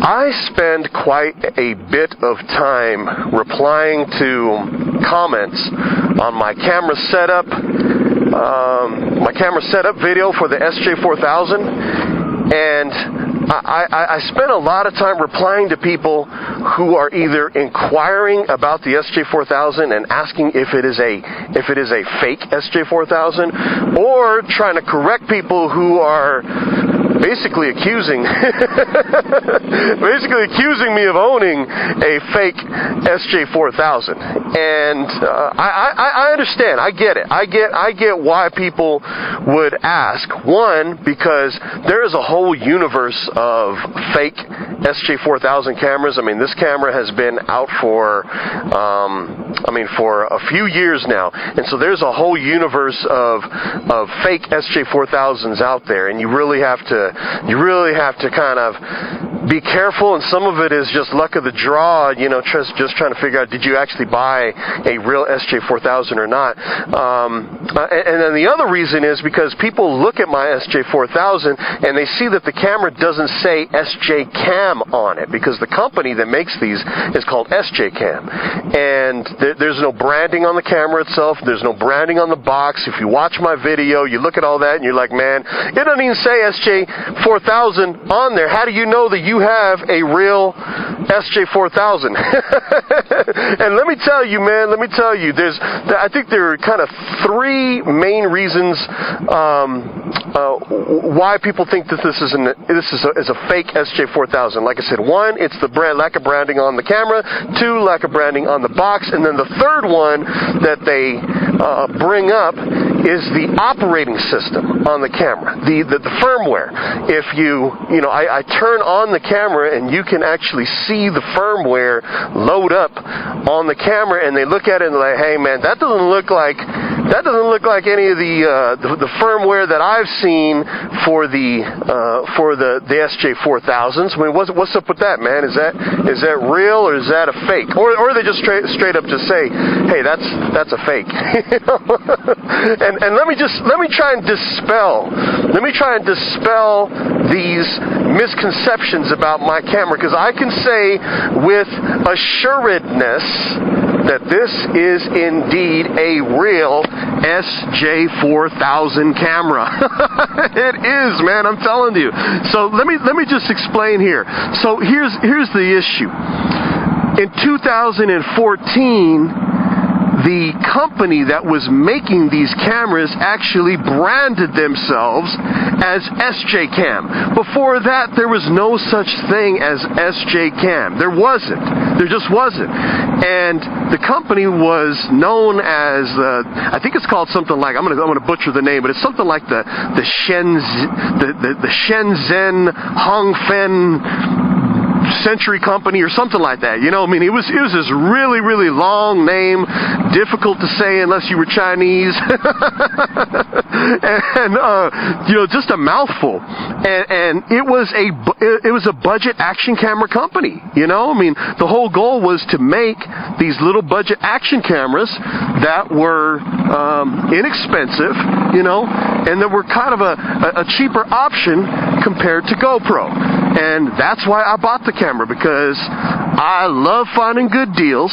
I spend quite a bit of time replying to comments on my camera setup, video for the SJ4000, and I spent a lot of time replying to people who are either inquiring about the SJ4000 and asking if it is a fake SJ4000, or trying to correct people who are basically accusing me of owning a fake SJ4000. And I understand. I get it. I get why people would ask. one, because there is a whole universe of fake SJ4000 cameras. I mean, this camera has been out for a few years now, and so there's a whole universe of fake SJ4000s out there, and you really have to kind of be careful, and some of it is just luck of the draw, you know, just trying to figure out, did you actually buy a real SJ4000 or not? And then the other reason is because people look at my SJ4000 and they see that the camera doesn't say SJCAM on it, because the company that makes these is called SJCAM, and there's no branding on the camera itself, there's no branding on the box. If you watch my video, you look at all that and you're like, man, it doesn't even say SJ4000 on there. How do you know that you have a real SJ4000? And let me tell you, man, I think there are kind of three main reasons why people think that this is a fake SJ4000. Like I said, one, it's the lack of branding on the camera. Two, lack of branding on the box. And then the third one that they bring up is the operating system on the camera, the firmware. If I turn on the camera and you can actually see the firmware load up on the camera, and they look at it and they're like, hey man, that doesn't look like any of the firmware that I've seen for the SJ4000s. I mean, what's up with that, man? Is that real, or is that a fake? Or they just straight up just say, hey, that's a fake. And let me try and dispel these misconceptions about my camera, because I can say with assuredness that this is indeed a real SJ4000 camera. It is, man, I'm telling you. So let me just explain here. So here's the issue. In 2014, the company that was making these cameras actually branded themselves as SJCAM. Before that, there was no such thing as SJCAM. There wasn't. There just wasn't. And the company was known as, I think it's called something like, I'm gonna butcher the name, but it's something like the Shenzhen Hongfeng Century Company or something like that. You know, I mean, it was this really, really long name, difficult to say unless you were Chinese, and just a mouthful. And it was a budget action camera company. You know, I mean, the whole goal was to make these little budget action cameras that were inexpensive, you know, and that were kind of a cheaper option compared to GoPro. And that's why I bought the camera, because I love finding good deals,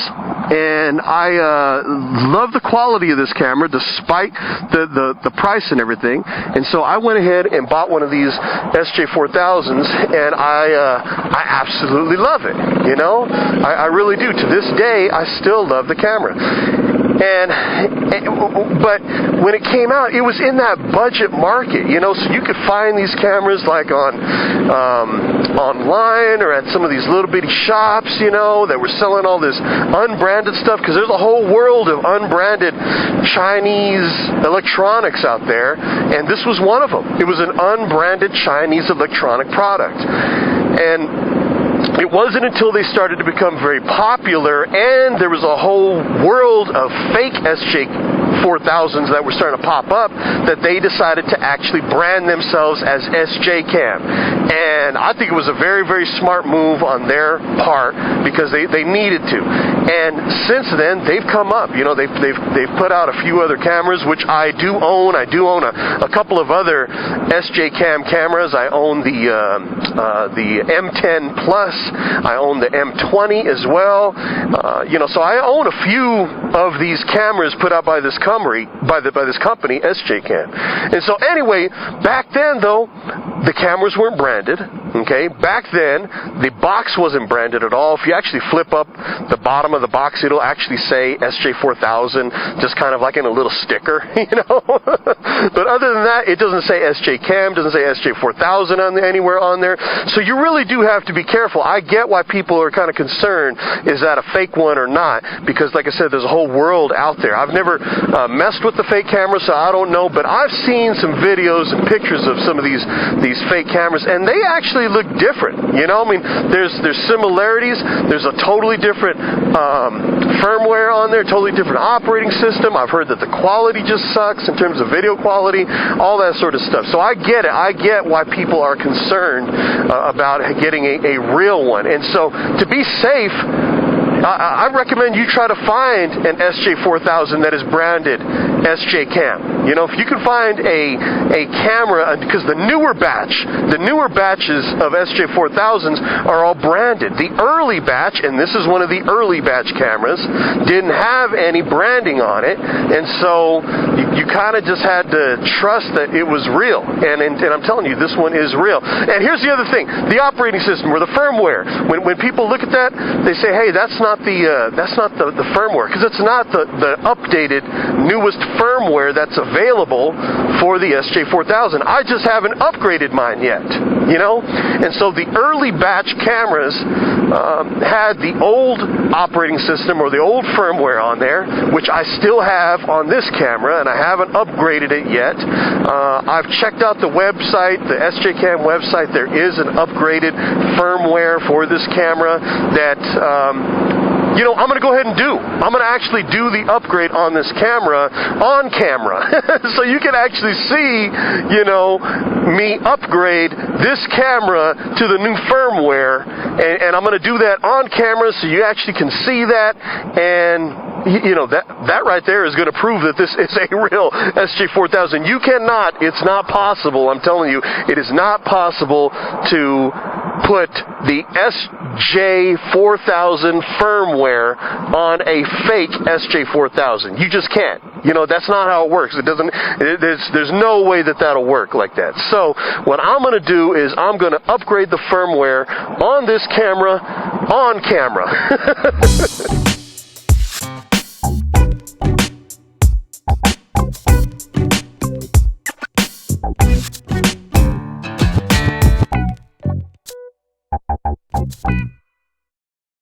and I love the quality of this camera despite the price and everything. And so I went ahead and bought one of these SJ4000s, and I absolutely love it. You know, I really do. To this day, I still love the camera. But when it came out, it was in that budget market, you know, so you could find these cameras like online or at some of these little bitty shops, you know, that were selling all this unbranded stuff, because there's a whole world of unbranded Chinese electronics out there, and this was one of them. It was an unbranded Chinese electronic product. And it wasn't until they started to become very popular and there was a whole world of fake SJ4000s that were starting to pop up that they decided to actually brand themselves as SJCAM. And I think it was a very, very smart move on their part, because they needed to. And since then, they've come up. You know, they've put out a few other cameras, which I do own. I do own a couple of other SJCAM cameras. I own the M10 Plus. I own the M20 as well. You know, so I own a few of these cameras put out by this company, SJCAM. And so anyway, back then though, the cameras weren't branded. Okay, back then the box wasn't branded at all. If you actually flip up the bottom of the box, it'll actually say SJ4000, just kind of like in a little sticker, you know. But other than that, it doesn't say SJCAM, doesn't say SJ4000 anywhere on there. So you really do have to be careful. I get why people are kind of concerned, is that a fake one or not? Because like I said, there's a whole world out there. I've never messed with the fake cameras, so I don't know, but I've seen some videos and pictures of some of these fake cameras, and they actually look different. You know, I mean, there's similarities. There's a totally different firmware on there, totally different operating system. I've heard that the quality just sucks in terms of video quality, all that sort of stuff. So I get it. I get why people are concerned about getting a real one. And so to be safe, I recommend you try to find an SJ4000 that is branded SJCAM. You know, if you can find a camera, because the newer batches of SJ4000s are all branded. The early batch, and this is one of the early batch cameras, didn't have any branding on it, and so you kind of just had to trust that it was real. And I'm telling you, this one is real. And here's the other thing: the operating system or the firmware. When people look at that, they say, "Hey, that's not the firmware," because it's not the updated newest firmware that's available for the SJ4000. I just haven't upgraded mine yet, you know. And so the early batch cameras had the old operating system or the old firmware on there, which I still have on this camera, and I haven't upgraded it yet. I've checked out the website, the SJCAM website. There is an upgraded firmware for this camera that you know, I'm going to go ahead and do. I'm going to actually do the upgrade on this camera on camera. So you can actually see, you know, me upgrade this camera to the new firmware. And I'm going to do that on camera so you actually can see that. And you know, that right there is going to prove that this is a real SJ4000. You cannot, it's not possible, I'm telling you, it is not possible to put the SJ4000 firmware on a fake SJ4000. You just can't. You know, that's not how it works. There's no way that that'll work like that. So what I'm going to do is I'm going to upgrade the firmware on this camera on camera.